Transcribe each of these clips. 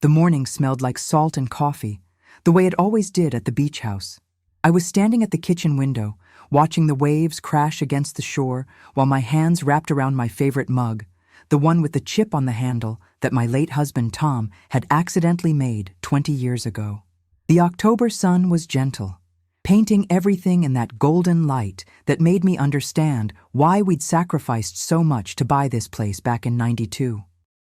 The morning smelled like salt and coffee, the way it always did at the beach house. I was standing at the kitchen window, watching the waves crash against the shore while my hands wrapped around my favorite mug, the one with the chip on the handle that my late husband Tom had accidentally made 20 years ago. The October sun was gentle, painting everything in that golden light that made me understand why we'd sacrificed so much to buy this place back in '92.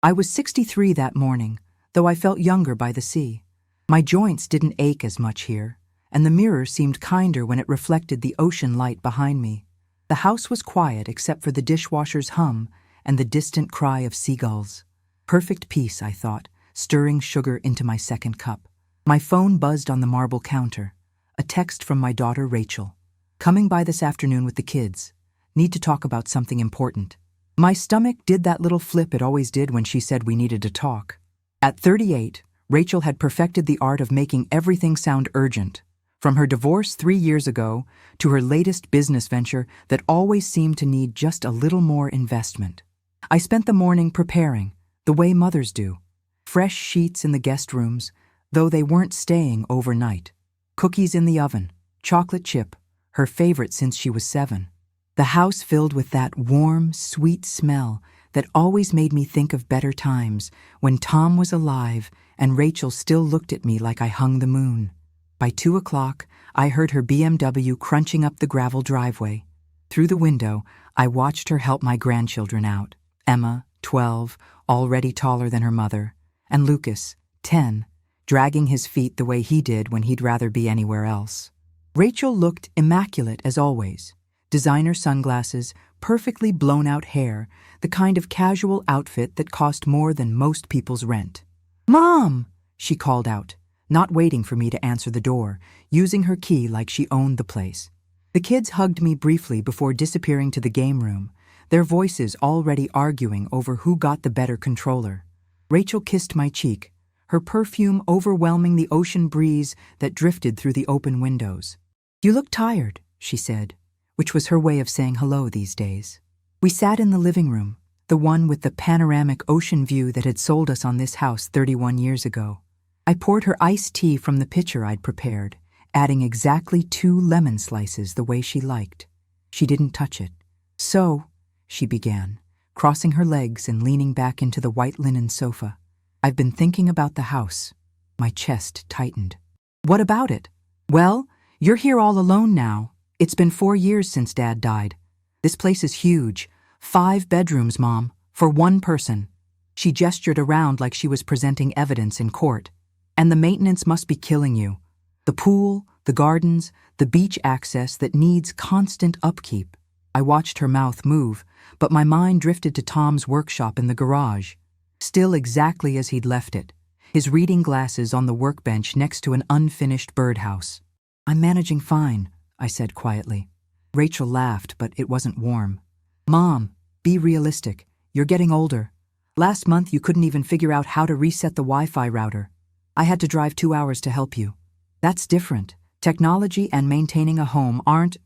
I was 63 that morning, though I felt younger by the sea. My joints didn't ache as much here, and the mirror seemed kinder when it reflected the ocean light behind me. The house was quiet except for the dishwasher's hum and the distant cry of seagulls. Perfect peace, I thought, stirring sugar into my second cup. My phone buzzed on the marble counter. A text from my daughter Rachel. "Coming by this afternoon with the kids. Need to talk about something important." My stomach did that little flip it always did when she said we needed to talk. At 38, Rachel had perfected the art of making everything sound urgent, from her divorce 3 years ago to her latest business venture that always seemed to need just a little more investment. I spent the morning preparing, the way mothers do. Fresh sheets in the guest rooms, though they weren't staying overnight. Cookies in the oven, chocolate chip, her favorite since she was 7. The house filled with that warm, sweet smell that always made me think of better times when Tom was alive and Rachel still looked at me like I hung the moon. By 2 o'clock, I heard her BMW crunching up the gravel driveway. Through the window, I watched her help my grandchildren out. Emma, 12, already taller than her mother, and Lucas, 10, dragging his feet the way he did when he'd rather be anywhere else. Rachel looked immaculate as always. Designer sunglasses, perfectly blown-out hair, the kind of casual outfit that cost more than most people's rent. "Mom!" she called out, not waiting for me to answer the door, using her key like she owned the place. The kids hugged me briefly before disappearing to the game room, their voices already arguing over who got the better controller. Rachel kissed my cheek, her perfume overwhelming the ocean breeze that drifted through the open windows. "You look tired," she said, which was her way of saying hello these days. We sat in the living room, the one with the panoramic ocean view that had sold us on this house 31 years ago. I poured her iced tea from the pitcher I'd prepared, adding exactly 2 lemon slices the way she liked. She didn't touch it. "So," she began, crossing her legs and leaning back into the white linen sofa, "I've been thinking about the house." My chest tightened. "What about it?" "Well, you're here all alone now. It's been 4 years since Dad died. This place is huge. 5 bedrooms, Mom, for 1 person." She gestured around like she was presenting evidence in court. "And the maintenance must be killing you. The pool, the gardens, the beach access that needs constant upkeep." I watched her mouth move, but my mind drifted to Tom's workshop in the garage, still exactly as he'd left it, his reading glasses on the workbench next to an unfinished birdhouse. "I'm managing fine," I said quietly. Rachel laughed, but it wasn't warm. "Mom, be realistic. You're getting older. Last month you couldn't even figure out how to reset the Wi-Fi router. I had to drive 2 hours to help you. That's different. Technology and maintaining a home aren't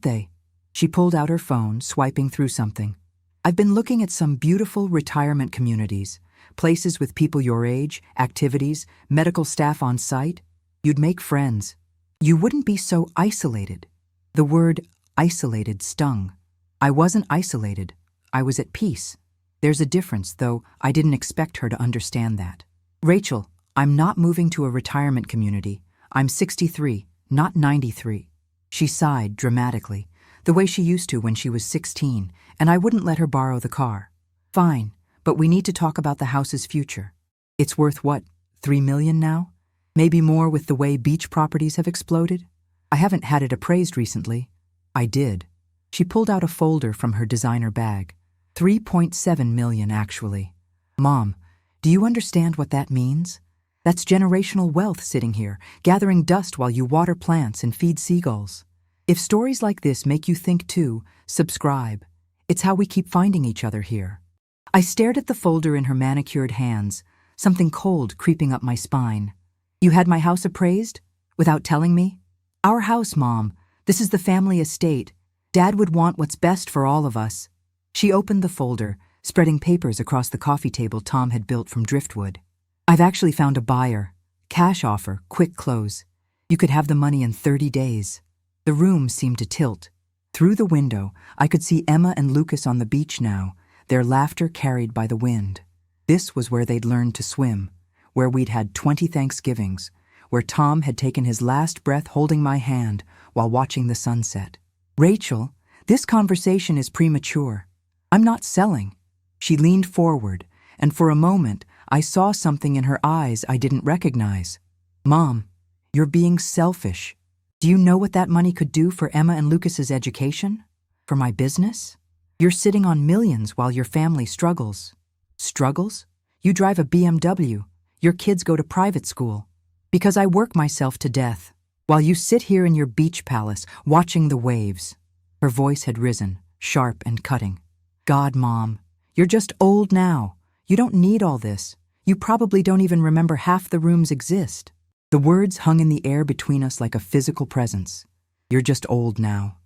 they?" She pulled out her phone, swiping through something. "I've been looking at some beautiful retirement communities, places with people your age, activities, medical staff on site. You'd make friends. You wouldn't be so isolated." The word isolated stung. I wasn't isolated. I was at peace. There's a difference, though I didn't expect her to understand that. "Rachel, I'm not moving to a retirement community. I'm 63, not 93. She sighed dramatically, the way she used to when she was 16, and I wouldn't let her borrow the car. "Fine, but we need to talk about the house's future. It's worth what, $3 million now? Maybe more with the way beach properties have exploded? I haven't had it appraised recently." I did. She pulled out a folder from her designer bag. $3.7 million, actually. "Mom, do you understand what that means? That's generational wealth sitting here, gathering dust while you water plants and feed seagulls. If stories like this make you think too, subscribe. It's how we keep finding each other here." I stared at the folder in her manicured hands, something cold creeping up my spine. "You had my house appraised? Without telling me?" "Our house, Mom. This is the family estate. Dad would want what's best for all of us." She opened the folder, spreading papers across the coffee table Tom had built from driftwood. I've actually found a buyer. Cash offer, quick close. You could have the money in 30 days. The room seemed to tilt. Through the window, I could see Emma and Lucas on the beach now, their laughter carried by the wind. This was where they'd learned to swim, where we'd had 20 Thanksgivings, where Tom had taken his last breath holding my hand while watching the sunset. Rachel, this conversation is premature. I'm not selling. She leaned forward, and for a moment, I saw something in her eyes I didn't recognize. Mom, you're being selfish. Do you know what that money could do for Emma and Lucas's education? For my business? You're sitting on millions while your family struggles. Struggles? You drive a BMW. Your kids go to private school. Because I work myself to death, while you sit here in your beach palace watching the waves. Her voice had risen, sharp and cutting. God, Mom, you're just old now. You don't need all this. You probably don't even remember half the rooms exist. The words hung in the air between us like a physical presence. You're just old now.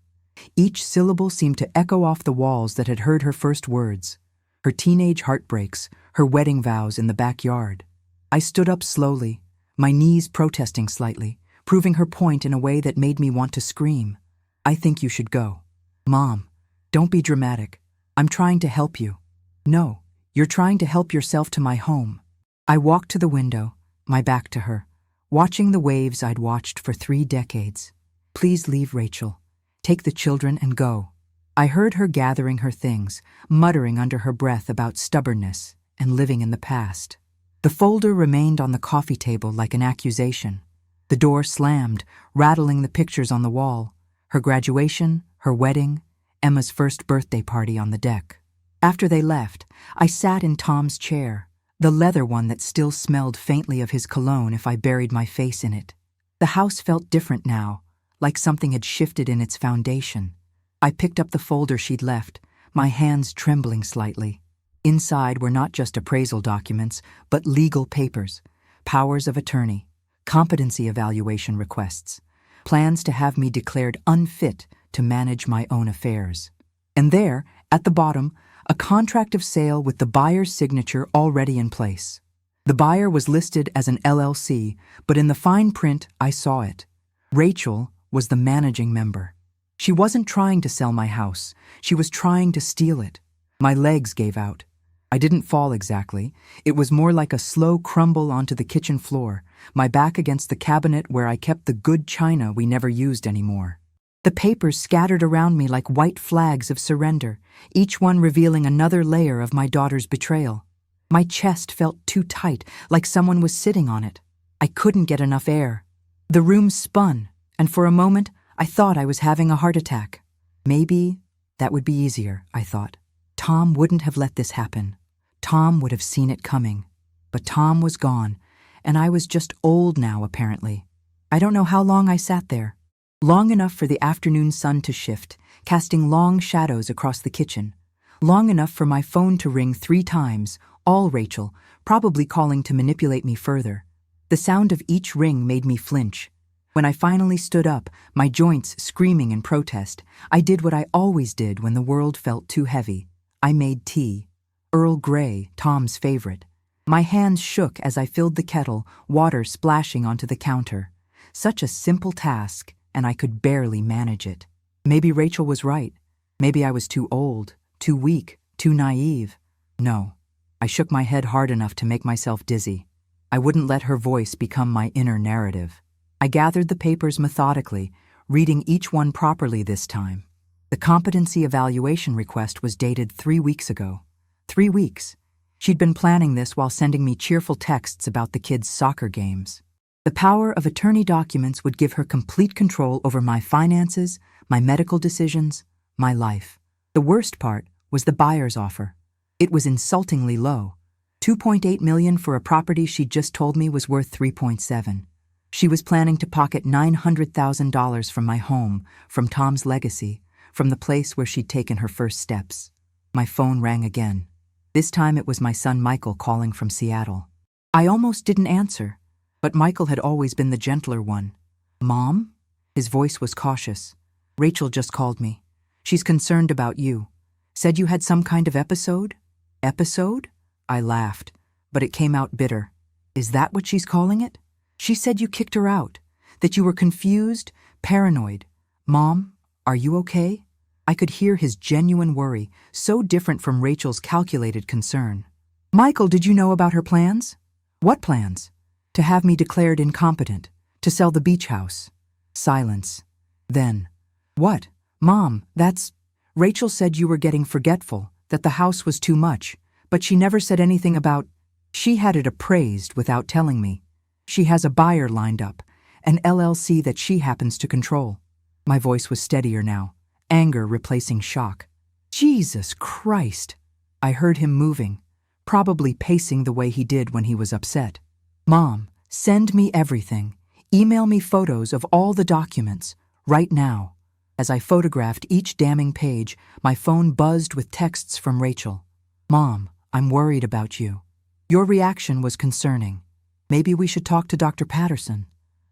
Each syllable seemed to echo off the walls that had heard her first words, her teenage heartbreaks, her wedding vows in the backyard. I stood up slowly, my knees protesting slightly, proving her point in a way that made me want to scream. I think you should go. Mom, don't be dramatic. I'm trying to help you. No, you're trying to help yourself to my home. I walked to the window, my back to her, watching the waves I'd watched for 3 decades. Please leave, Rachel. Take the children and go. I heard her gathering her things, muttering under her breath about stubbornness and living in the past. The folder remained on the coffee table like an accusation. The door slammed, rattling the pictures on the wall. Her graduation, her wedding, Emma's first birthday party on the deck. After they left, I sat in Tom's chair, the leather one that still smelled faintly of his cologne if I buried my face in it. The house felt different now, like something had shifted in its foundation. I picked up the folder she'd left, my hands trembling slightly. Inside were not just appraisal documents, but legal papers, powers of attorney, competency evaluation requests, plans to have me declared unfit to manage my own affairs. And there, at the bottom, a contract of sale with the buyer's signature already in place. The buyer was listed as an LLC, but in the fine print I saw it. Rachel was the managing member. She wasn't trying to sell my house. She was trying to steal it. My legs gave out. I didn't fall exactly. It was more like a slow crumble onto the kitchen floor, my back against the cabinet where I kept the good china we never used anymore. The papers scattered around me like white flags of surrender, each one revealing another layer of my daughter's betrayal. My chest felt too tight, like someone was sitting on it. I couldn't get enough air. The room spun, and for a moment, I thought I was having a heart attack. Maybe that would be easier, I thought. Tom wouldn't have let this happen. Tom would have seen it coming. But Tom was gone, and I was just old now, apparently. I don't know how long I sat there. Long enough for the afternoon sun to shift, casting long shadows across the kitchen. Long enough for my phone to ring 3 times, all Rachel, probably calling to manipulate me further. The sound of each ring made me flinch. When I finally stood up, my joints screaming in protest, I did what I always did when the world felt too heavy. I made tea. Earl Grey, Tom's favorite. My hands shook as I filled the kettle, water splashing onto the counter. Such a simple task, and I could barely manage it. Maybe Rachel was right. Maybe I was too old, too weak, too naive. No. I shook my head hard enough to make myself dizzy. I wouldn't let her voice become my inner narrative. I gathered the papers methodically, reading each one properly this time. The competency evaluation request was dated 3 weeks ago. 3 weeks. She'd been planning this while sending me cheerful texts about the kids' soccer games. The power of attorney documents would give her complete control over my finances, my medical decisions, my life. The worst part was the buyer's offer. It was insultingly low. $2.8 million for a property she'd just told me was worth $3.7. She was planning to pocket $900,000 from my home, from Tom's legacy, from the place where she'd taken her first steps. My phone rang again. This time it was my son Michael calling from Seattle. I almost didn't answer, but Michael had always been the gentler one. Mom? His voice was cautious. Rachel just called me. She's concerned about you. Said you had some kind of episode? Episode? I laughed, but it came out bitter. Is that what she's calling it? She said you kicked her out, that you were confused, paranoid. Mom, are you okay? I could hear his genuine worry, so different from Rachel's calculated concern. Michael, did you know about her plans? What plans? To have me declared incompetent, to sell the beach house. Silence. Then, what? Mom, that's… Rachel said you were getting forgetful, that the house was too much, but she never said anything about… She had it appraised without telling me. She has a buyer lined up, an LLC that she happens to control. My voice was steadier now, anger replacing shock. Jesus Christ! I heard him moving, probably pacing the way he did when he was upset. Mom, send me everything. Email me photos of all the documents, right now. As I photographed each damning page, my phone buzzed with texts from Rachel. Mom, I'm worried about you. Your reaction was concerning. Maybe we should talk to Dr. Patterson.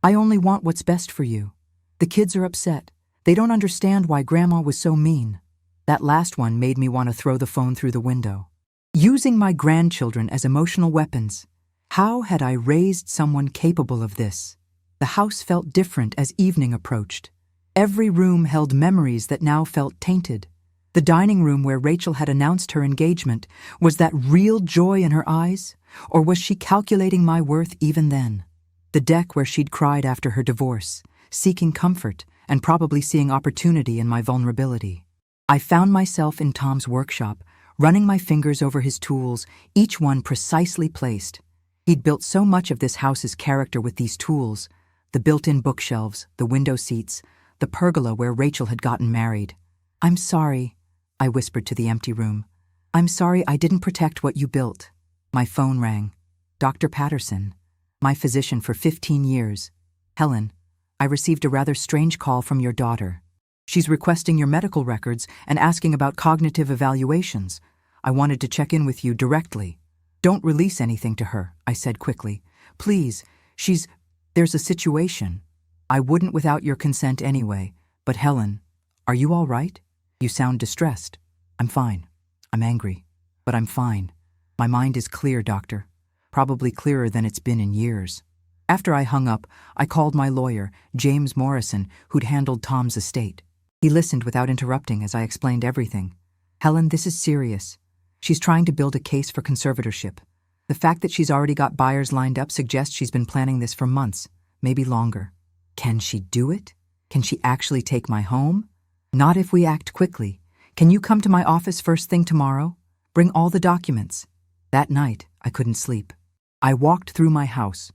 I only want what's best for you. The kids are upset. They don't understand why Grandma was so mean. That last one made me want to throw the phone through the window. Using my grandchildren as emotional weapons. How had I raised someone capable of this? The house felt different as evening approached. Every room held memories that now felt tainted. The dining room where Rachel had announced her engagement, was that real joy in her eyes? Or was she calculating my worth even then? The deck where she'd cried after her divorce, seeking comfort and probably seeing opportunity in my vulnerability. I found myself in Tom's workshop, running my fingers over his tools, each one precisely placed. He'd built so much of this house's character with these tools, the built-in bookshelves, the window seats, the pergola where Rachel had gotten married. I'm sorry, I whispered to the empty room. I'm sorry I didn't protect what you built. My phone rang. Dr. Patterson, my physician for 15 years. Helen, I received a rather strange call from your daughter. She's requesting your medical records and asking about cognitive evaluations. I wanted to check in with you directly. Don't release anything to her, I said quickly. Please, there's a situation. I wouldn't without your consent anyway. But Helen, are you all right? You sound distressed. I'm fine. I'm angry. But I'm fine. My mind is clear, doctor. Probably clearer than it's been in years. After I hung up, I called my lawyer, James Morrison, who'd handled Tom's estate. He listened without interrupting as I explained everything. Helen, this is serious. She's trying to build a case for conservatorship. The fact that she's already got buyers lined up suggests she's been planning this for months, maybe longer. Can she do it? Can she actually take my home? Not if we act quickly. Can you come to my office first thing tomorrow? Bring all the documents. That night, I couldn't sleep. I walked through my house,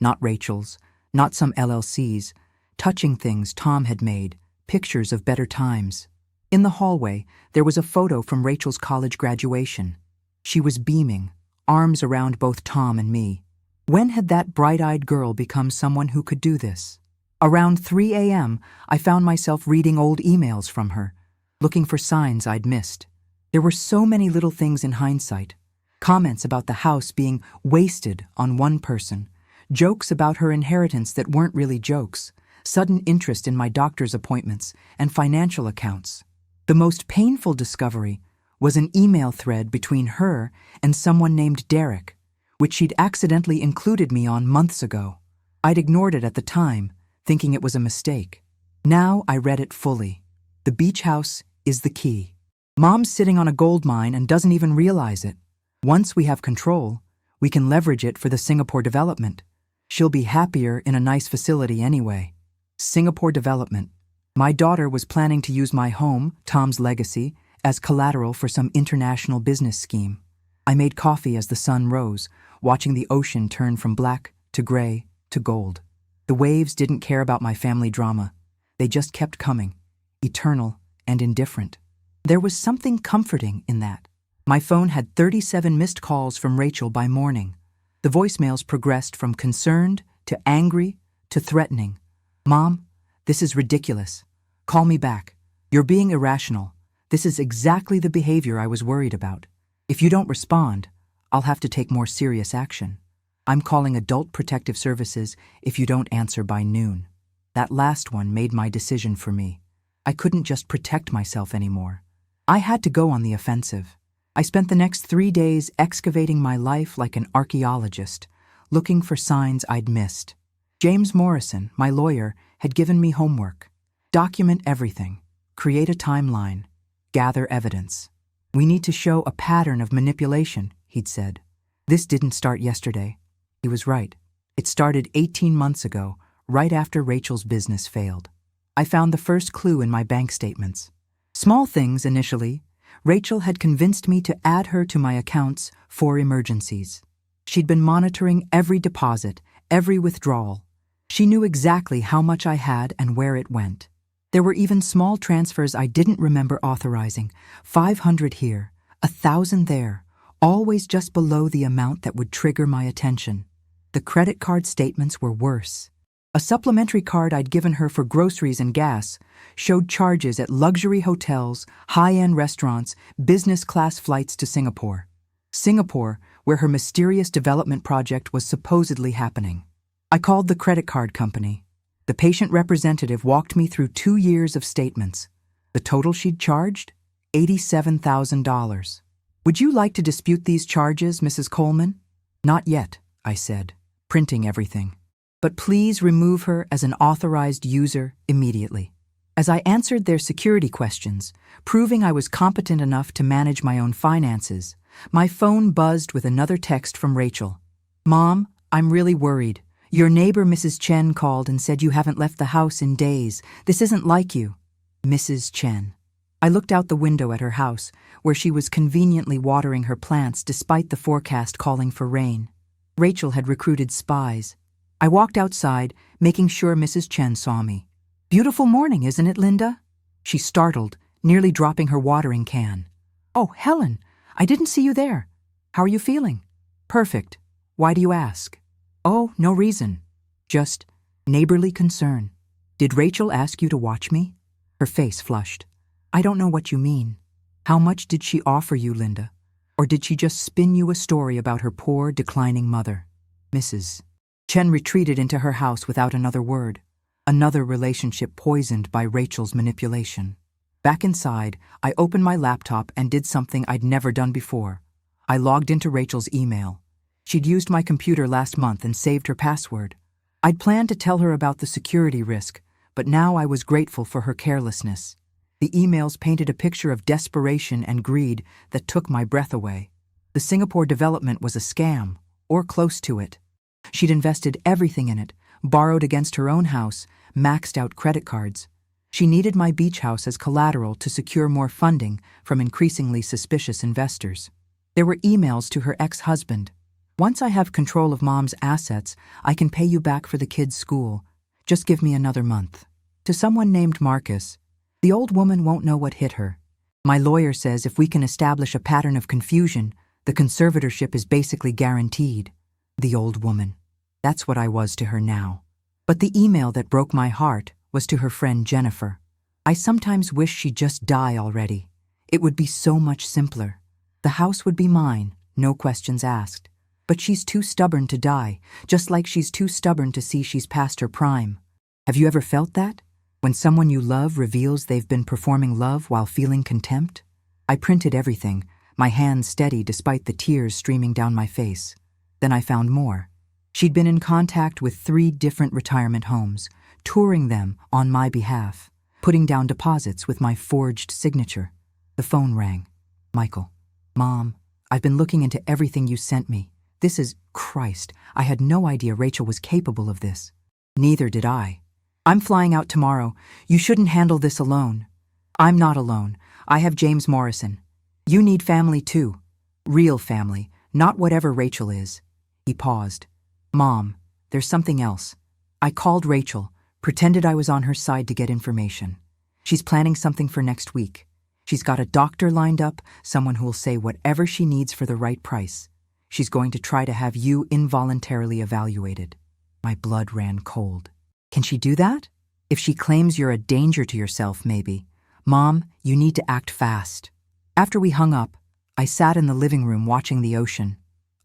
not Rachel's, not some LLC's, touching things Tom had made, pictures of better times. In the hallway, there was a photo from Rachel's college graduation. She was beaming, arms around both Tom and me. When had that bright-eyed girl become someone who could do this? Around 3 a.m., I found myself reading old emails from her, looking for signs I'd missed. There were so many little things in hindsight. Comments about the house being wasted on one person, jokes about her inheritance that weren't really jokes, sudden interest in my doctor's appointments, and financial accounts. The most painful discovery was an email thread between her and someone named Derek, which she'd accidentally included me on months ago. I'd ignored it at the time, thinking it was a mistake. Now I read it fully. The beach house is the key. Mom's sitting on a gold mine and doesn't even realize it. Once we have control, we can leverage it for the Singapore development. She'll be happier in a nice facility anyway. Singapore development. My daughter was planning to use my home, Tom's legacy, as collateral for some international business scheme. I made coffee as the sun rose, watching the ocean turn from black to gray to gold. The waves didn't care about my family drama. They just kept coming, eternal and indifferent. There was something comforting in that. My phone had 37 missed calls from Rachel by morning. The voicemails progressed from concerned to angry to threatening. Mom, this is ridiculous. Call me back. You're being irrational. This is exactly the behavior I was worried about. If you don't respond, I'll have to take more serious action. I'm calling Adult Protective Services if you don't answer by noon. That last one made my decision for me. I couldn't just protect myself anymore. I had to go on the offensive. I spent the next 3 days excavating my life like an archaeologist, looking for signs I'd missed. James Morrison, my lawyer, had given me homework. Document everything. Create a timeline. Gather evidence. We need to show a pattern of manipulation, he'd said. This didn't start yesterday. He was right. It started 18 months ago, right after Rachel's business failed. I found the first clue in my bank statements. Small things initially. Rachel had convinced me to add her to my accounts for emergencies. She'd been monitoring every deposit, every withdrawal. She knew exactly how much I had and where it went. There were even small transfers I didn't remember authorizing, 500 here, 1,000 there, always just below the amount that would trigger my attention. The credit card statements were worse. A supplementary card I'd given her for groceries and gas showed charges at luxury hotels, high-end restaurants, business-class flights to Singapore. Singapore, where her mysterious development project was supposedly happening. I called the credit card company. The patient representative walked me through 2 years of statements. The total she'd charged? $87,000. Would you like to dispute these charges, Mrs. Coleman? Not yet, I said, printing everything. But please remove her as an authorized user immediately. As I answered their security questions, proving I was competent enough to manage my own finances, my phone buzzed with another text from Rachel. Mom, I'm really worried. Your neighbor, Mrs. Chen, called and said you haven't left the house in days. This isn't like you. Mrs. Chen. I looked out the window at her house, where she was conveniently watering her plants despite the forecast calling for rain. Rachel had recruited spies. I walked outside, making sure Mrs. Chen saw me. Beautiful morning, isn't it, Linda? She startled, nearly dropping her watering can. Oh, Helen, I didn't see you there. How are you feeling? Perfect. Why do you ask? Oh, no reason. Just neighborly concern. Did Rachel ask you to watch me? Her face flushed. I don't know what you mean. How much did she offer you, Linda? Or did she just spin you a story about her poor, declining mother? Mrs. Chen retreated into her house without another word. Another relationship poisoned by Rachel's manipulation. Back inside, I opened my laptop and did something I'd never done before. I logged into Rachel's email. She'd used my computer last month and saved her password. I'd planned to tell her about the security risk, but now I was grateful for her carelessness. The emails painted a picture of desperation and greed that took my breath away. The Singapore development was a scam, or close to it. She'd invested everything in it, borrowed against her own house, maxed out credit cards. She needed my beach house as collateral to secure more funding from increasingly suspicious investors. There were emails to her ex-husband. Once I have control of Mom's assets, I can pay you back for the kids' school. Just give me another month. To someone named Marcus. The old woman won't know what hit her. My lawyer says if we can establish a pattern of confusion, the conservatorship is basically guaranteed. The old woman. That's what I was to her now. But the email that broke my heart was to her friend Jennifer. I sometimes wish she'd just die already. It would be so much simpler. The house would be mine, no questions asked. But she's too stubborn to die, just like she's too stubborn to see she's past her prime. Have you ever felt that? When someone you love reveals they've been performing love while feeling contempt? I printed everything, my hands steady despite the tears streaming down my face. Then I found more. She'd been in contact with 3 different retirement homes, touring them on my behalf, putting down deposits with my forged signature. The phone rang. Michael. Mom, I've been looking into everything you sent me. This is Christ. I had no idea Rachel was capable of this. Neither did I. I'm flying out tomorrow. You shouldn't handle this alone. I'm not alone. I have James Morrison. You need family too. Real family, not whatever Rachel is. He paused. Mom, there's something else. I called Rachel, pretended I was on her side to get information. She's planning something for next week. She's got a doctor lined up, someone who'll say whatever she needs for the right price. She's going to try to have you involuntarily evaluated. My blood ran cold. Can she do that? If she claims you're a danger to yourself, maybe. Mom, you need to act fast. After we hung up, I sat in the living room watching the ocean.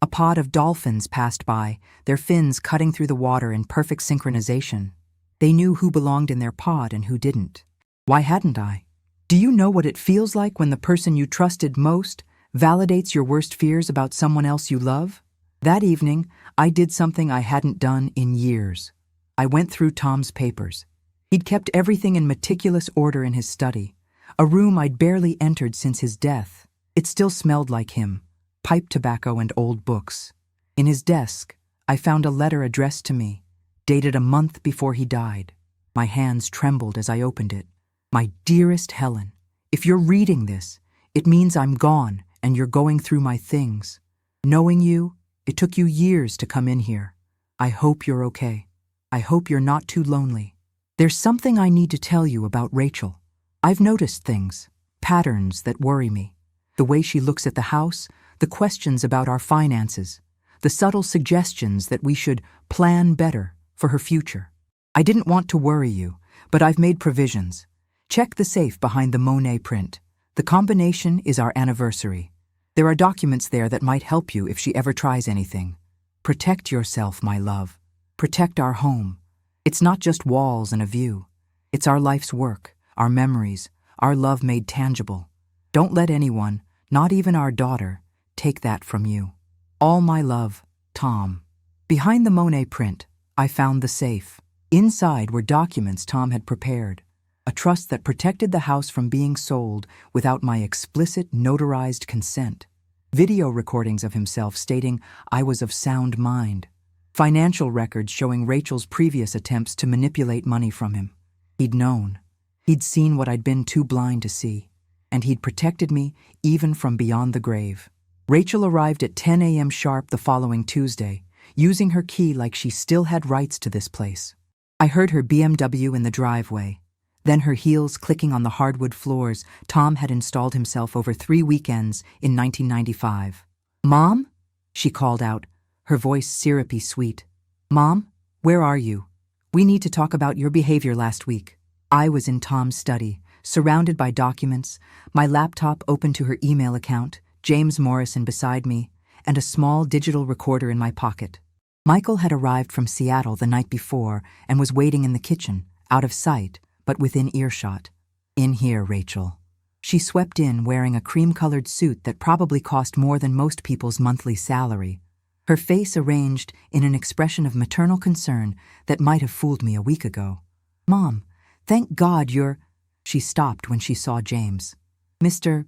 A pod of dolphins passed by, their fins cutting through the water in perfect synchronization. They knew who belonged in their pod and who didn't. Why hadn't I? Do you know what it feels like when the person you trusted most validates your worst fears about someone else you love? That evening, I did something I hadn't done in years. I went through Tom's papers. He'd kept everything in meticulous order in his study, a room I'd barely entered since his death. It still smelled like him, pipe tobacco and old books. In his desk, I found a letter addressed to me, dated a month before he died. My hands trembled as I opened it. My dearest Helen, if you're reading this, it means I'm gone and you're going through my things. Knowing you, it took you years to come in here. I hope you're okay. I hope you're not too lonely. There's something I need to tell you about Rachel. I've noticed things, patterns that worry me. The way she looks at the house, the questions about our finances, the subtle suggestions that we should plan better for her future. I didn't want to worry you, but I've made provisions. Check the safe behind the Monet print. The combination is our anniversary. There are documents there that might help you if she ever tries anything. Protect yourself, my love. Protect our home. It's not just walls and a view. It's our life's work, our memories, our love made tangible. Don't let anyone, not even our daughter, take that from you. All my love, Tom. Behind the Monet print, I found the safe. Inside were documents Tom had prepared, a trust that protected the house from being sold without my explicit, notarized consent. Video recordings of himself stating I was of sound mind. Financial records showing Rachel's previous attempts to manipulate money from him. He'd known. He'd seen what I'd been too blind to see. And he'd protected me even from beyond the grave. Rachel arrived at 10 a.m. sharp the following Tuesday, using her key like she still had rights to this place. I heard her BMW in the driveway, then her heels clicking on the hardwood floors Tom had installed himself over 3 weekends in 1995. "Mom?" she called out, her voice syrupy sweet. "Mom, where are you? We need to talk about your behavior last week." I was in Tom's study, surrounded by documents, my laptop open to her email account, James Morrison beside me, and a small digital recorder in my pocket. Michael had arrived from Seattle the night before and was waiting in the kitchen, out of sight, but within earshot. "In here, Rachel." She swept in wearing a cream-colored suit that probably cost more than most people's monthly salary, her face arranged in an expression of maternal concern that might have fooled me a week ago. "Mom, thank God you're—" She stopped when she saw James. "Mr.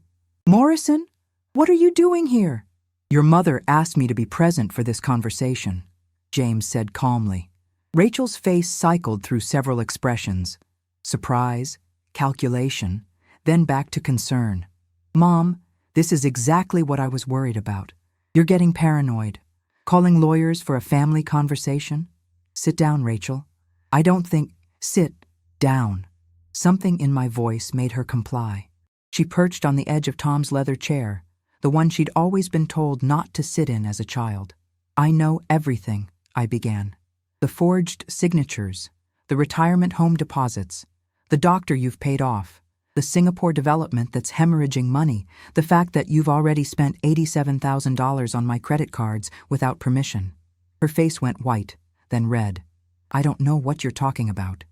Morrison? What are you doing here?" "Your mother asked me to be present for this conversation," James said calmly. Rachel's face cycled through several expressions. Surprise, calculation, then back to concern. "Mom, this is exactly what I was worried about. You're getting paranoid. Calling lawyers for a family conversation? Sit down, Rachel. I don't think—" "Sit down." Something in my voice made her comply. She perched on the edge of Tom's leather chair, the one she'd always been told not to sit in as a child. "I know everything," I began. "The forged signatures, the retirement home deposits, the doctor you've paid off, the Singapore development that's hemorrhaging money, the fact that you've already spent $87,000 on my credit cards without permission." Her face went white, then red. "I don't know what you're talking about."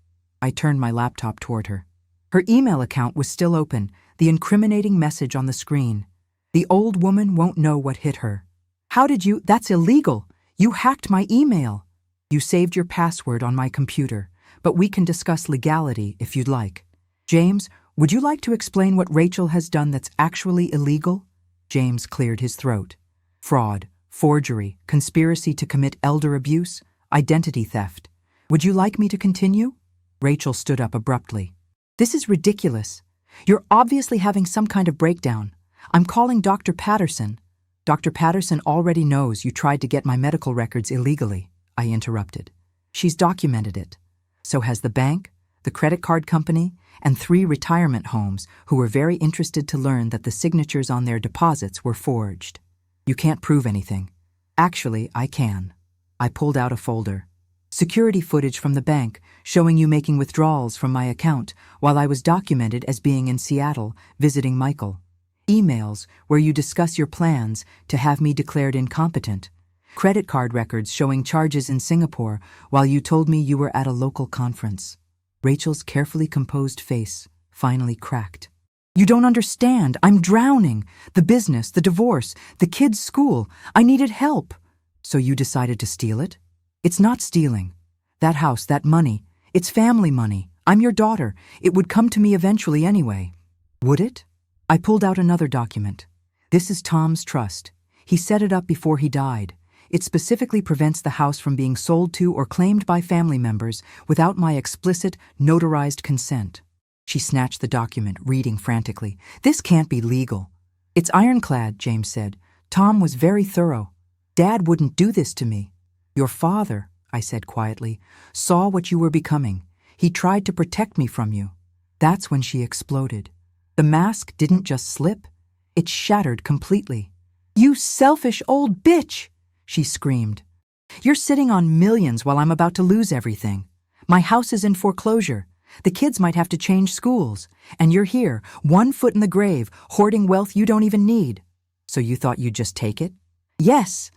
I turned my laptop toward her. Her email account was still open, the incriminating message on the screen. "The old woman won't know what hit her." "How did you— That's illegal. You hacked my email." "You saved your password on my computer, but we can discuss legality if you'd like." "James, would you like to explain what Rachel has done that's actually illegal?" James cleared his throat. "Fraud, forgery, conspiracy to commit elder abuse, identity theft. Would you like me to continue?" Rachel stood up abruptly. "This is ridiculous. You're obviously having some kind of breakdown. I'm calling Dr. Patterson." "Dr. Patterson already knows you tried to get my medical records illegally," I interrupted. "She's documented it. So has the bank, the credit card company, and 3 retirement homes who were very interested to learn that the signatures on their deposits were forged. You can't prove anything." "Actually, I can." I pulled out a folder. "Security footage from the bank showing you making withdrawals from my account while I was documented as being in Seattle visiting Michael. Emails where you discuss your plans to have me declared incompetent. Credit card records showing charges in Singapore while you told me you were at a local conference." Rachel's carefully composed face finally cracked. "You don't understand. I'm drowning. The business, the divorce, the kids' school. I needed help." So you decided to steal it? It's not stealing. That house, that money, it's family money. I'm your daughter. It would come to me eventually anyway. Would it? I pulled out another document. This is Tom's trust. He set it up before he died. It specifically prevents the house from being sold to or claimed by family members without my explicit, notarized consent. She snatched the document, reading frantically. This can't be legal. It's ironclad, James said. Tom was very thorough. Dad wouldn't do this to me. Your father, I said quietly, saw what you were becoming. He tried to protect me from you. That's when she exploded. The mask didn't just slip, it shattered completely. You selfish old bitch, she screamed. You're sitting on millions while I'm about to lose everything. My house is in foreclosure. The kids might have to change schools. And you're here, 1 foot in the grave, hoarding wealth you don't even need. So you thought you'd just take it? Yes,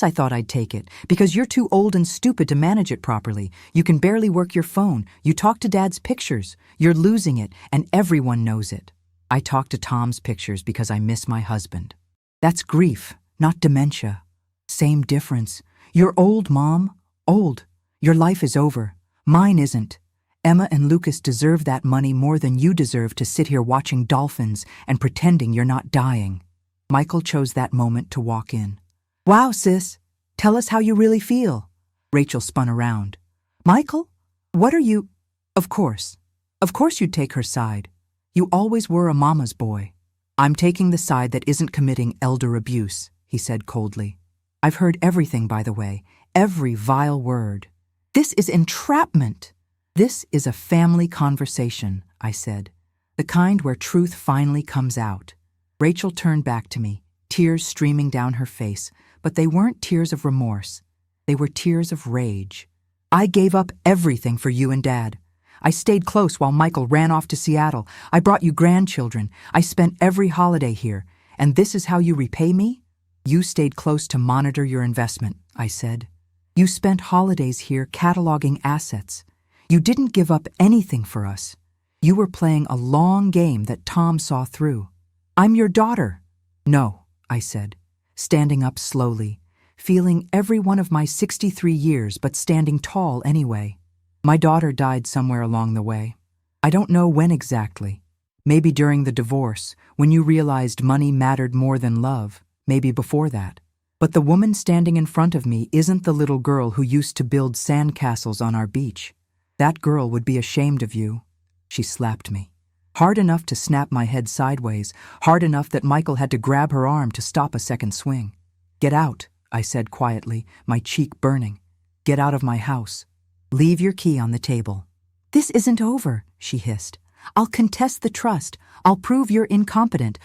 I thought I'd take it, because you're too old and stupid to manage it properly. You can barely work your phone. You talk to Dad's pictures. You're losing it, and everyone knows it. I talk to Tom's pictures because I miss my husband. That's grief, not dementia. Same difference. You're old, Mom. Old. Your life is over. Mine isn't. Emma and Lucas deserve that money more than you deserve to sit here watching dolphins and pretending you're not dying. Michael chose that moment to walk in. Wow, sis. Tell us how you really feel. Rachel spun around. Michael? What are you? Of course. Of course you'd take her side. You always were a mama's boy. I'm taking the side that isn't committing elder abuse, he said coldly. I've heard everything, by the way. Every vile word. This is entrapment. This is a family conversation, I said. The kind where truth finally comes out. Rachel turned back to me, tears streaming down her face, but they weren't tears of remorse. They were tears of rage. I gave up everything for you and Dad. I stayed close while Michael ran off to Seattle. I brought you grandchildren. I spent every holiday here. And this is how you repay me? You stayed close to monitor your investment, I said. You spent holidays here cataloging assets. You didn't give up anything for us. You were playing a long game that Tom saw through. I'm your daughter. No, I said, standing up slowly, feeling every one of my 63 years but standing tall anyway. My daughter died somewhere along the way. I don't know when exactly. Maybe during the divorce, when you realized money mattered more than love. Maybe before that. But the woman standing in front of me isn't the little girl who used to build sandcastles on our beach. That girl would be ashamed of you. She slapped me. Hard enough to snap my head sideways, hard enough that Michael had to grab her arm to stop a second swing. Get out, I said quietly, my cheek burning. Get out of my house. Leave your key on the table. This isn't over, she hissed. I'll contest the trust. I'll prove you're incompetent.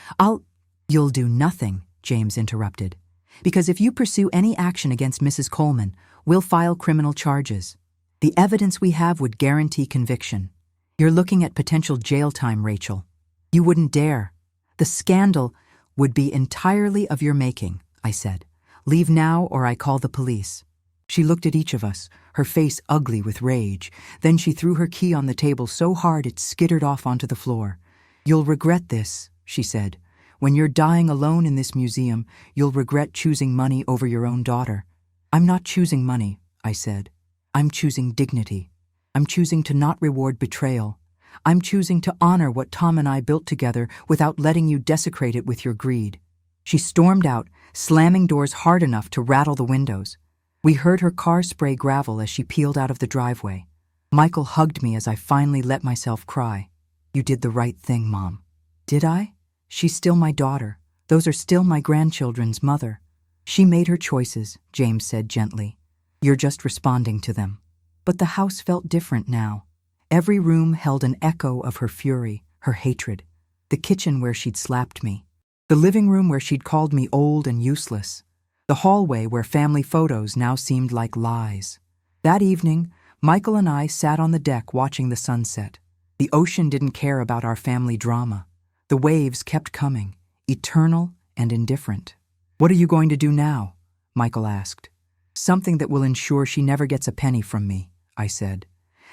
You'll do nothing, James interrupted. Because if you pursue any action against Mrs. Coleman, we'll file criminal charges. The evidence we have would guarantee conviction. You're looking at potential jail time, Rachel. You wouldn't dare. The scandal would be entirely of your making, I said. Leave now or I call the police. She looked at each of us, her face ugly with rage. Then she threw her key on the table so hard it skittered off onto the floor. You'll regret this, she said. When you're dying alone in this museum, you'll regret choosing money over your own daughter. I'm not choosing money, I said. I'm choosing dignity. I'm choosing to not reward betrayal. I'm choosing to honor what Tom and I built together without letting you desecrate it with your greed. She stormed out, slamming doors hard enough to rattle the windows. We heard her car spray gravel as she peeled out of the driveway. Michael hugged me as I finally let myself cry. You did the right thing, Mom. Did I? She's still my daughter. Those are still my grandchildren's mother. She made her choices, James said gently. You're just responding to them. But the house felt different now. Every room held an echo of her fury, her hatred. The kitchen where she'd slapped me. The living room where she'd called me old and useless. The hallway where family photos now seemed like lies. That evening, Michael and I sat on the deck watching the sunset. The ocean didn't care about our family drama. The waves kept coming, eternal and indifferent. What are you going to do now? Michael asked. Something that will ensure she never gets a penny from me, I said,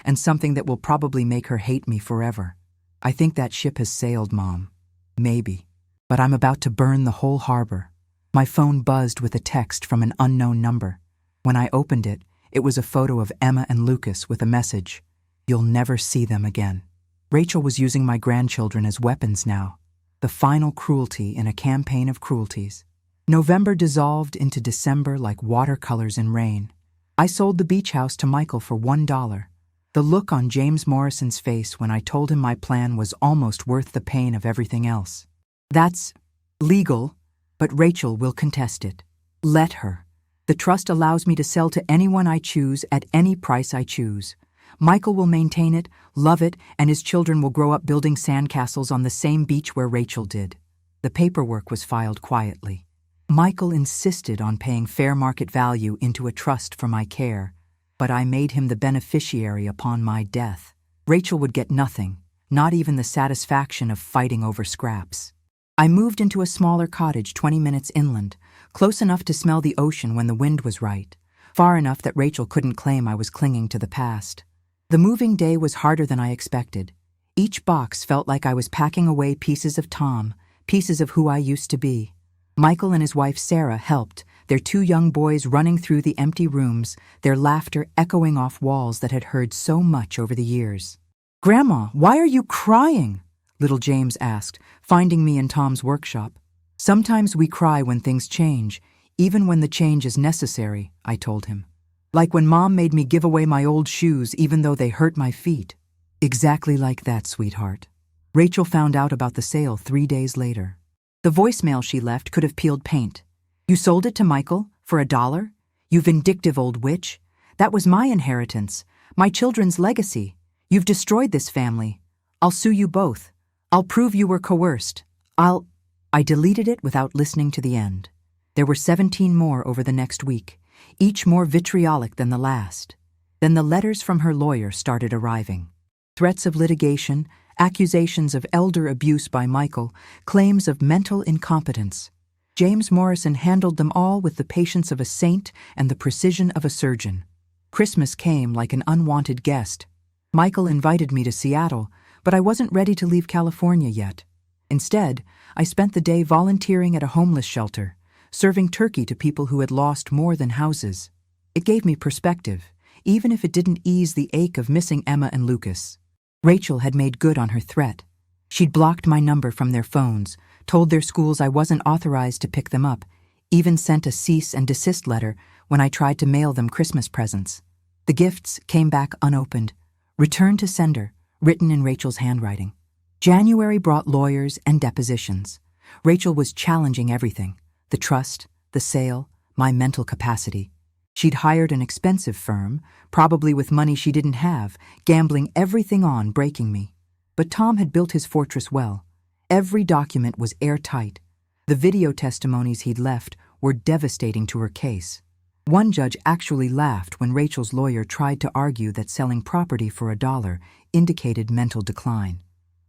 and something that will probably make her hate me forever. I think that ship has sailed, Mom. Maybe. But I'm about to burn the whole harbor. My phone buzzed with a text from an unknown number. When I opened it, it was a photo of Emma and Lucas with a message, "You'll never see them again." Rachel was using my grandchildren as weapons now. The final cruelty in a campaign of cruelties. November dissolved into December like watercolors in rain. I sold the beach house to Michael for $1. The look on James Morrison's face when I told him my plan was almost worth the pain of everything else. "That's legal, but Rachel will contest it. Let her. The trust allows me to sell to anyone I choose at any price I choose. Michael will maintain it, love it, and his children will grow up building sandcastles on the same beach where Rachel did." The paperwork was filed quietly. Michael insisted on paying fair market value into a trust for my care, but I made him the beneficiary upon my death. Rachel would get nothing, not even the satisfaction of fighting over scraps. I moved into a smaller cottage 20 minutes inland, close enough to smell the ocean when the wind was right, far enough that Rachel couldn't claim I was clinging to the past. The moving day was harder than I expected. Each box felt like I was packing away pieces of Tom, pieces of who I used to be. Michael and his wife Sarah helped, their 2 young boys running through the empty rooms, their laughter echoing off walls that had heard so much over the years. "Grandma, why are you crying?" little James asked, finding me in Tom's workshop. "Sometimes we cry when things change, even when the change is necessary," I told him. "Like when Mom made me give away my old shoes even though they hurt my feet." "Exactly like that, sweetheart." Rachel found out about the sale 3 days later. The voicemail she left could have peeled paint. "You sold it to Michael for $1? You vindictive old witch. That was my inheritance, my children's legacy. You've destroyed this family. I'll sue you both. I'll prove you were coerced. I deleted it without listening to the end. There were 17 more over the next week, each more vitriolic than the last. Then the letters from her lawyer started arriving. Threats of litigation, accusations of elder abuse by Michael, claims of mental incompetence. James Morrison handled them all with the patience of a saint and the precision of a surgeon. Christmas came like an unwanted guest. Michael invited me to Seattle, but I wasn't ready to leave California yet. Instead, I spent the day volunteering at a homeless shelter, serving turkey to people who had lost more than houses. It gave me perspective, even if it didn't ease the ache of missing Emma and Lucas. Rachel had made good on her threat. She'd blocked my number from their phones, told their schools I wasn't authorized to pick them up, even sent a cease and desist letter when I tried to mail them Christmas presents. The gifts came back unopened, returned to sender, written in Rachel's handwriting. January brought lawyers and depositions. Rachel was challenging everything: the trust, the sale, my mental capacity. She'd hired an expensive firm, probably with money she didn't have, gambling everything on breaking me. But Tom had built his fortress well. Every document was airtight. The video testimonies he'd left were devastating to her case. One judge actually laughed when Rachel's lawyer tried to argue that selling property for $1 indicated mental decline.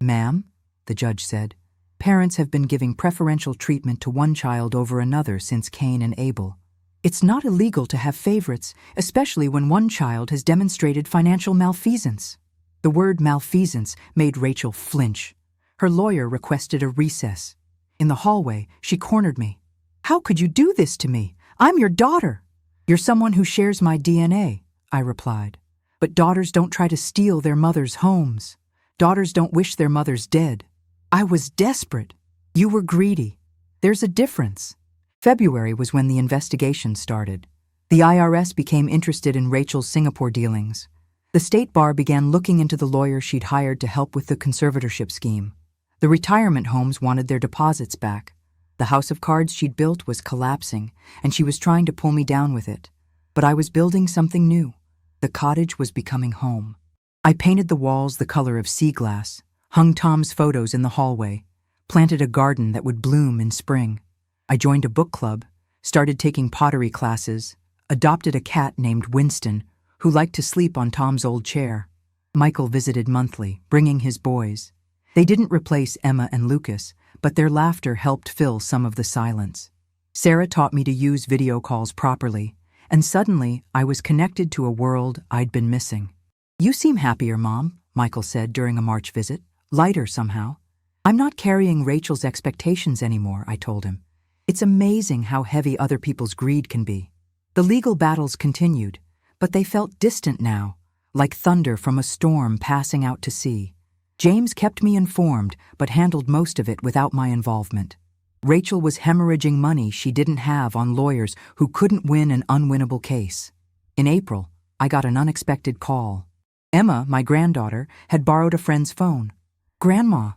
"Ma'am," the judge said, "parents have been giving preferential treatment to one child over another since Cain and Abel. It's not illegal to have favorites, especially when one child has demonstrated financial malfeasance." The word malfeasance made Rachel flinch. Her lawyer requested a recess. In the hallway, she cornered me. "How could you do this to me? I'm your daughter." "You're someone who shares my DNA," I replied. "But daughters don't try to steal their mothers' homes. Daughters don't wish their mothers dead." I was desperate. "You were greedy. There's a difference." February was when the investigation started. The IRS became interested in Rachel's Singapore dealings. The state bar began looking into the lawyer she'd hired to help with the conservatorship scheme. The retirement homes wanted their deposits back. The house of cards she'd built was collapsing, and she was trying to pull me down with it. But I was building something new. The cottage was becoming home. I painted the walls the color of sea glass, hung Tom's photos in the hallway, planted a garden that would bloom in spring. I joined a book club, started taking pottery classes, adopted a cat named Winston, who liked to sleep on Tom's old chair. Michael visited monthly, bringing his boys. They didn't replace Emma and Lucas, but their laughter helped fill some of the silence. Sarah taught me to use video calls properly, and suddenly I was connected to a world I'd been missing. "You seem happier, Mom," Michael said during a March visit, lighter somehow. "I'm not carrying Rachel's expectations anymore," I told him. It's amazing how heavy other people's greed can be. The legal battles continued, but they felt distant now, like thunder from a storm passing out to sea. James kept me informed, but handled most of it without my involvement. Rachel was hemorrhaging money she didn't have on lawyers who couldn't win an unwinnable case. In April, I got an unexpected call. Emma, my granddaughter, had borrowed a friend's phone. "Grandma."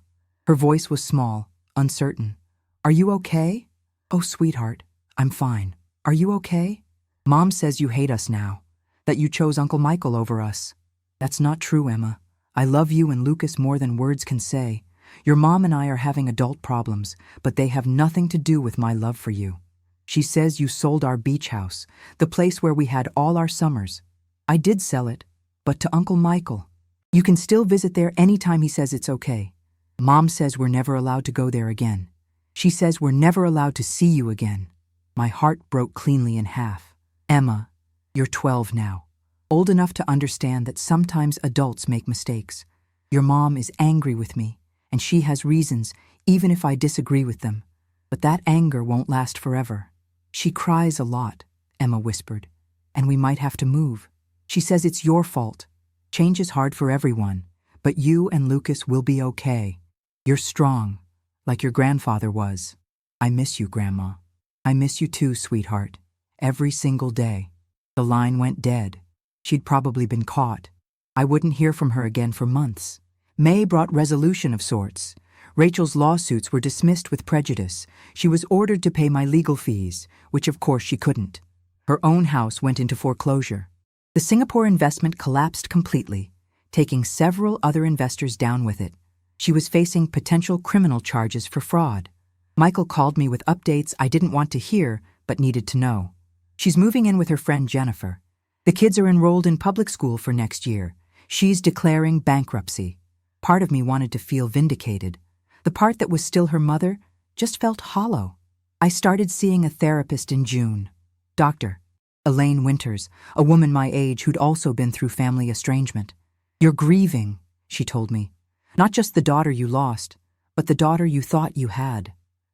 Her voice was small, uncertain. "Are you okay?" "Oh, sweetheart, I'm fine. Are you okay?" "Mom says you hate us now, that you chose Uncle Michael over us." "That's not true, Emma. I love you and Lucas more than words can say. Your mom and I are having adult problems, but they have nothing to do with my love for you. She says you sold our beach house, the place where we had all our summers. I did sell it, but to Uncle Michael. You can still visit there anytime he says it's okay. Mom says we're never allowed to go there again. She says we're never allowed to see you again." My heart broke cleanly in half. "Emma, you're 12 now, old enough to understand that sometimes adults make mistakes. Your mom is angry with me, and she has reasons, even if I disagree with them. But that anger won't last forever. She cries a lot," Emma whispered, "and we might have to move. She says it's your fault. Change is hard for everyone, but you and Lucas will be okay. You're strong, like your grandfather was. I miss you, Grandma." "I miss you too, sweetheart. Every single day." The line went dead. She'd probably been caught. I wouldn't hear from her again for months. May brought resolution of sorts. Rachel's lawsuits were dismissed with prejudice. She was ordered to pay my legal fees, which of course she couldn't. Her own house went into foreclosure. The Singapore investment collapsed completely, taking several other investors down with it. She was facing potential criminal charges for fraud. Michael called me with updates I didn't want to hear but needed to know. She's moving in with her friend Jennifer. The kids are enrolled in public school for next year. She's declaring bankruptcy. Part of me wanted to feel vindicated. The part that was still her mother just felt hollow. I started seeing a therapist in June. Dr. Elaine Winters, a woman my age who'd also been through family estrangement. "You're grieving," she told me. "Not just the daughter you lost, but the daughter you thought you had.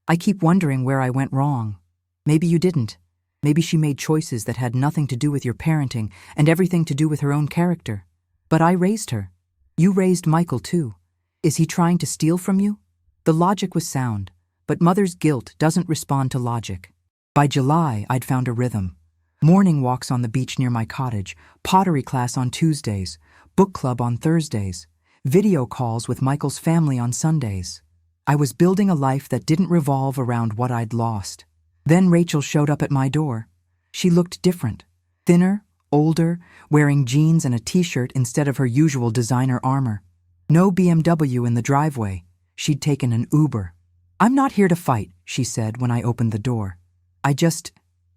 I keep wondering where I went wrong. Maybe you didn't. Maybe she made choices that had nothing to do with your parenting and everything to do with her own character. But I raised her. You raised Michael too. Is he trying to steal from you?" The logic was sound, but mother's guilt doesn't respond to logic. By July, I'd found a rhythm. Morning walks on the beach near my cottage, pottery class on Tuesdays, book club on Thursdays, video calls with Michael's family on Sundays. I was building a life that didn't revolve around what I'd lost. Then Rachel showed up at my door. She looked different, thinner, older, wearing jeans and a t-shirt instead of her usual designer armor. No BMW in the driveway. She'd taken an Uber. "I'm not here to fight," she said when I opened the door.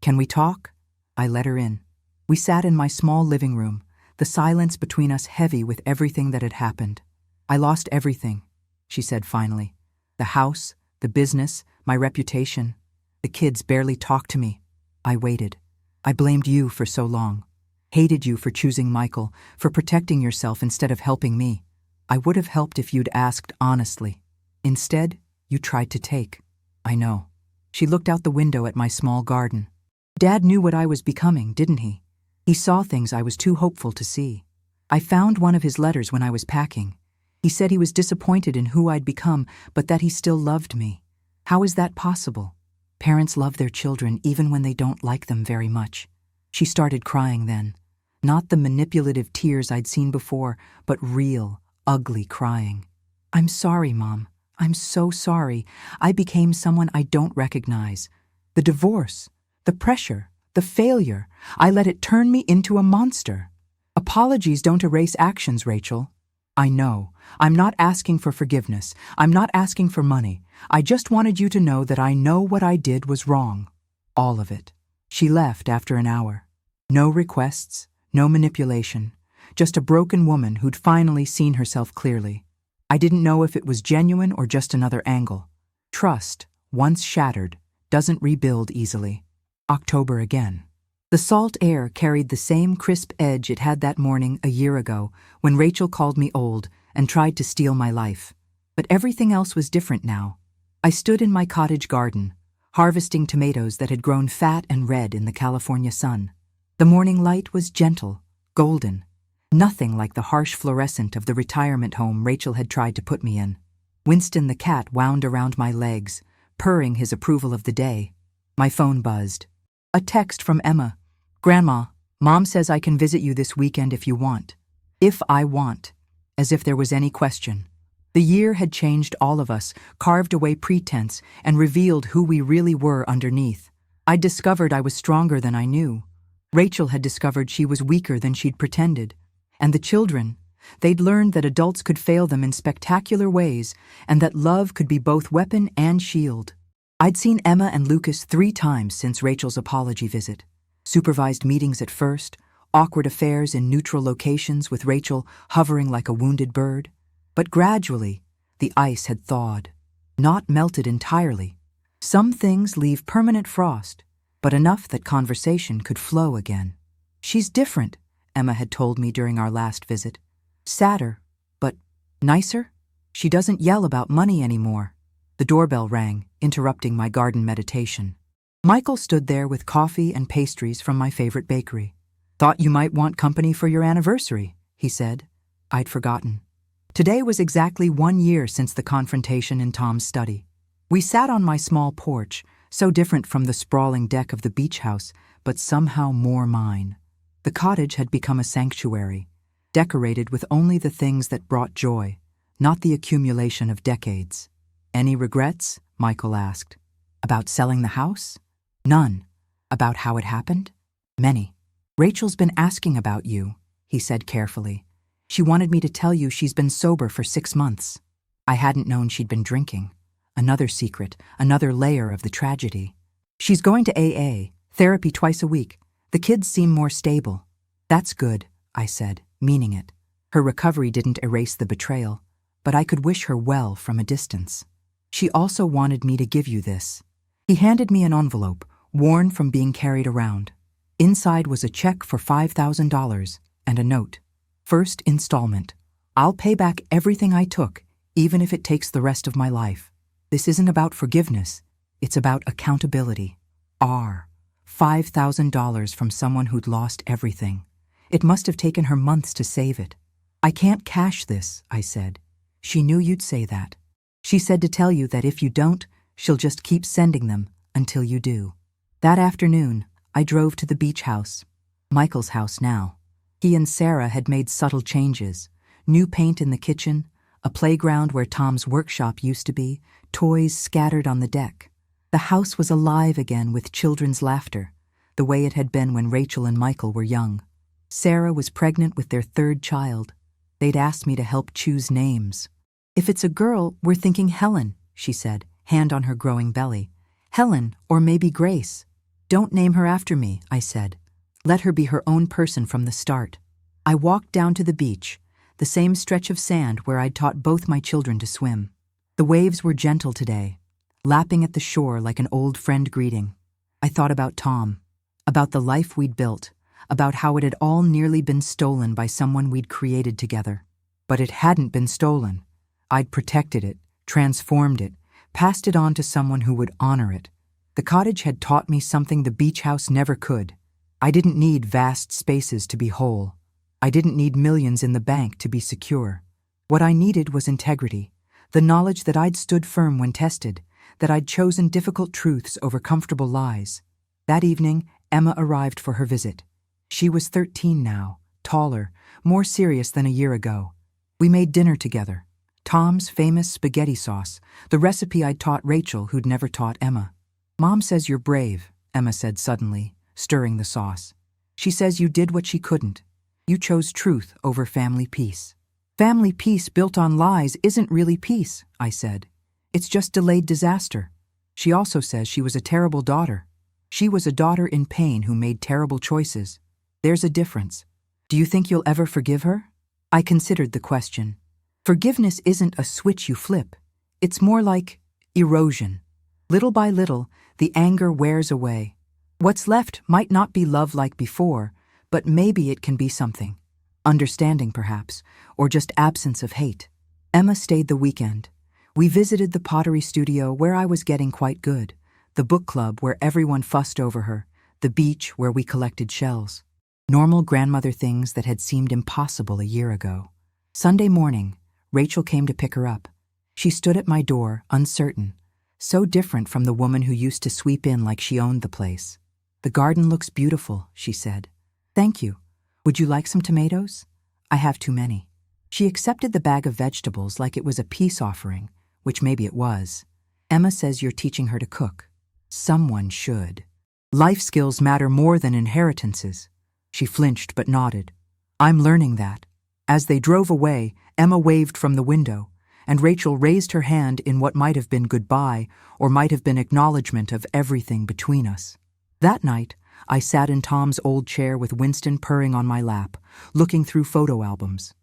Can we talk?" I let her in. We sat in my small living room, the silence between us heavy with everything that had happened. "I lost everything," she said finally. "The house, the business, my reputation. The kids barely talked to me." I waited. "I blamed you for so long. Hated you for choosing Michael, for protecting yourself instead of helping me. I would have helped if you'd asked honestly. Instead, you tried to take." "I know." She looked out the window at my small garden. "Dad knew what I was becoming, didn't he? He saw things I was too hopeful to see. I found one of his letters when I was packing. He said he was disappointed in who I'd become, but that he still loved me. How is that possible? Parents love their children even when they don't like them very much." She started crying then. Not the manipulative tears I'd seen before, but real, ugly crying. "I'm sorry, Mom. I'm so sorry. I became someone I don't recognize. The divorce, the pressure, the failure, I let it turn me into a monster. Apologies don't erase actions, Rachel. I know. I'm not asking for forgiveness. I'm not asking for money. I just wanted you to know that I know what I did was wrong. All of it." She left after an hour. No requests, no manipulation. Just a broken woman who'd finally seen herself clearly. I didn't know if it was genuine or just another angle. Trust, once shattered, doesn't rebuild easily. October again. The salt air carried the same crisp edge it had that morning a year ago when Rachel called me old and tried to steal my life. But everything else was different now. I stood in my cottage garden, harvesting tomatoes that had grown fat and red in the California sun. The morning light was gentle, golden, nothing like the harsh fluorescent of the retirement home Rachel had tried to put me in. Winston the cat wound around my legs, purring his approval of the day. My phone buzzed. A text from Emma. "Grandma, Mom says I can visit you this weekend if you want." If I want. As if there was any question. The year had changed all of us, carved away pretense, and revealed who we really were underneath. I'd discovered I was stronger than I knew. Rachel had discovered she was weaker than she'd pretended. And the children, they'd learned that adults could fail them in spectacular ways, and that love could be both weapon and shield. I'd seen Emma and Lucas 3 times since Rachel's apology visit. Supervised meetings at first, awkward affairs in neutral locations with Rachel hovering like a wounded bird. But gradually, the ice had thawed. Not melted entirely. Some things leave permanent frost, but enough that conversation could flow again. "She's different," Emma had told me during our last visit. "Sadder, but nicer. She doesn't yell about money anymore." The doorbell rang, interrupting my garden meditation. Michael stood there with coffee and pastries from my favorite bakery. "Thought you might want company for your anniversary," he said. I'd forgotten. Today was exactly 1 year since the confrontation in Tom's study. We sat on my small porch, so different from the sprawling deck of the beach house, but somehow more mine. The cottage had become a sanctuary, decorated with only the things that brought joy, not the accumulation of decades. "Any regrets?" Michael asked. "About selling the house?" "None." "About how it happened?" "Many." "Rachel's been asking about you," he said carefully. "She wanted me to tell you she's been sober for 6 months." I hadn't known she'd been drinking. Another secret, another layer of the tragedy. "She's going to AA, therapy twice a week. The kids seem more stable." "That's good," I said, meaning it. Her recovery didn't erase the betrayal, but I could wish her well from a distance. "She also wanted me to give you this." He handed me an envelope, worn from being carried around. Inside was a check for $5,000 and a note. "First installment. I'll pay back everything I took, even if it takes the rest of my life. This isn't about forgiveness. It's about accountability. $5,000 from someone who'd lost everything. It must have taken her months to save it. "I can't cash this," I said. "She knew you'd say that. She said to tell you that if you don't, she'll just keep sending them until you do." That afternoon, I drove to the beach house. Michael's house now. He and Sarah had made subtle changes. New paint in the kitchen, a playground where Tom's workshop used to be, toys scattered on the deck. The house was alive again with children's laughter, the way it had been when Rachel and Michael were young. Sarah was pregnant with their 3rd child. They'd asked me to help choose names. "If it's a girl, we're thinking Helen," she said, hand on her growing belly. "Helen, or maybe Grace." "Don't name her after me," I said. "Let her be her own person from the start." I walked down to the beach, the same stretch of sand where I'd taught both my children to swim. The waves were gentle today, lapping at the shore like an old friend greeting. I thought about Tom, about the life we'd built, about how it had all nearly been stolen by someone we'd created together. But it hadn't been stolen. I'd protected it, transformed it, passed it on to someone who would honor it. The cottage had taught me something the beach house never could. I didn't need vast spaces to be whole. I didn't need millions in the bank to be secure. What I needed was integrity, the knowledge that I'd stood firm when tested, that I'd chosen difficult truths over comfortable lies. That evening, Emma arrived for her visit. She was 13 now, taller, more serious than a year ago. We made dinner together. Tom's famous spaghetti sauce, the recipe I'd taught Rachel who'd never taught Emma. "Mom says you're brave," Emma said suddenly, stirring the sauce. "She says you did what she couldn't. You chose truth over family peace." "Family peace built on lies isn't really peace," I said. "It's just delayed disaster." She also says she was a terrible daughter. She was a daughter in pain who made terrible choices. There's a difference. "Do you think you'll ever forgive her?" I considered the question. Forgiveness isn't a switch you flip. It's more like erosion. Little by little, the anger wears away. What's left might not be love like before, but maybe it can be something. Understanding, perhaps, or just absence of hate. Emma stayed the weekend. We visited the pottery studio where I was getting quite good. the book club where everyone fussed over her, the beach where we collected shells. Normal grandmother things that had seemed impossible a year ago. Sunday morning, Rachel came to pick her up. She stood at my door, uncertain, so different from the woman who used to sweep in like she owned the place. "The garden looks beautiful," she said. "Thank you. Would you like some tomatoes? I have too many." She accepted the bag of vegetables like it was a peace offering, which maybe it was. "Emma says you're teaching her to cook." Someone should. Life skills matter more than inheritances. She flinched but nodded. "I'm learning that." As they drove away, Emma waved from the window, and Rachel raised her hand in what might have been goodbye or might have been acknowledgement of everything between us. That night, I sat in Tom's old chair with Winston purring on my lap, looking through photo albums.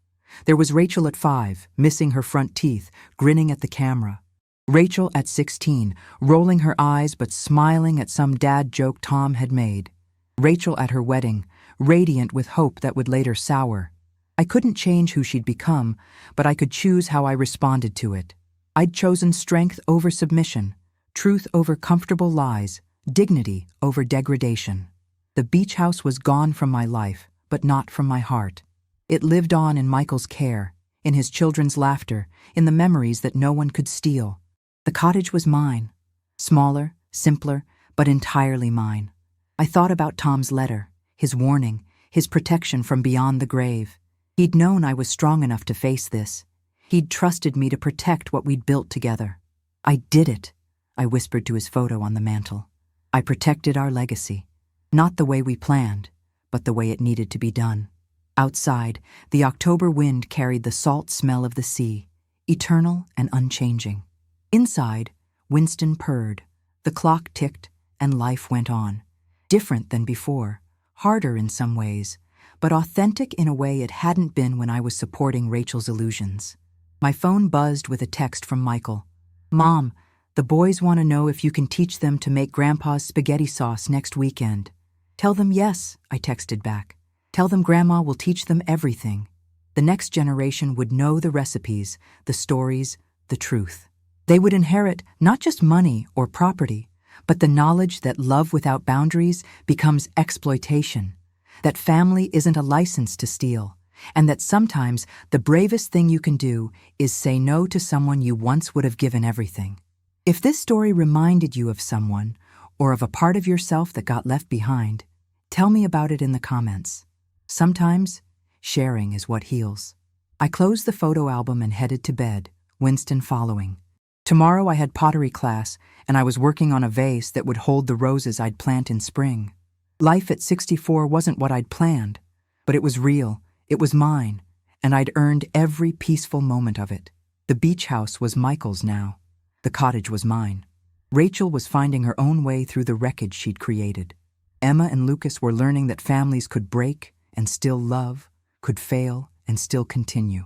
There was Rachel at 5, missing her front teeth, grinning at the camera. Rachel at 16, rolling her eyes but smiling at some dad joke Tom had made. Rachel at her wedding, radiant with hope that would later sour. I couldn't change who she'd become, but I could choose how I responded to it. I'd chosen strength over submission, truth over comfortable lies, dignity over degradation. The beach house was gone from my life, but not from my heart. It lived on in Michael's care, in his children's laughter, in the memories that no one could steal. The cottage was mine. Smaller, simpler, but entirely mine. I thought about Tom's letter, his warning, his protection from beyond the grave. He'd known I was strong enough to face this. He'd trusted me to protect what we'd built together. "I did it," I whispered to his photo on the mantel. "I protected our legacy. Not the way we planned, but the way it needed to be done." Outside, the October wind carried the salt smell of the sea, eternal and unchanging. Inside, Winston purred. The clock ticked, and life went on. Different than before, harder in some ways, but authentic in a way it hadn't been when I was supporting Rachel's illusions. My phone buzzed with a text from Michael. "Mom, the boys want to know if you can teach them to make Grandpa's spaghetti sauce next weekend." "Tell them yes," I texted back. "Tell them Grandma will teach them everything." The next generation would know the recipes, the stories, the truth. They would inherit not just money or property, but the knowledge that love without boundaries becomes exploitation, that family isn't a license to steal, and that sometimes the bravest thing you can do is say no to someone you once would have given everything. If this story reminded you of someone, or of a part of yourself that got left behind, tell me about it in the comments. Sometimes, sharing is what heals. I closed the photo album and headed to bed, Winston following. Tomorrow I had pottery class, and I was working on a vase that would hold the roses I'd plant in spring. Life at 64 wasn't what I'd planned, but it was real, it was mine, and I'd earned every peaceful moment of it. The beach house was Michael's now. The cottage was mine. Rachel was finding her own way through the wreckage she'd created. Emma and Lucas were learning that families could break and still love, could fail and still continue.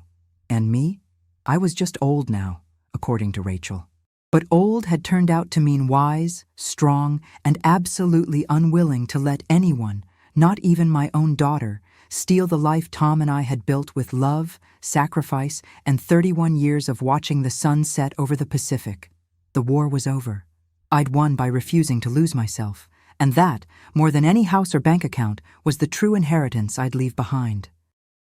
And me? I was just old now, according to Rachel. But old had turned out to mean wise, strong, and absolutely unwilling to let anyone, not even my own daughter, steal the life Tom and I had built with love, sacrifice, and 31 years of watching the sun set over the Pacific. The war was over. I'd won by refusing to lose myself, and that, more than any house or bank account, was the true inheritance I'd leave behind.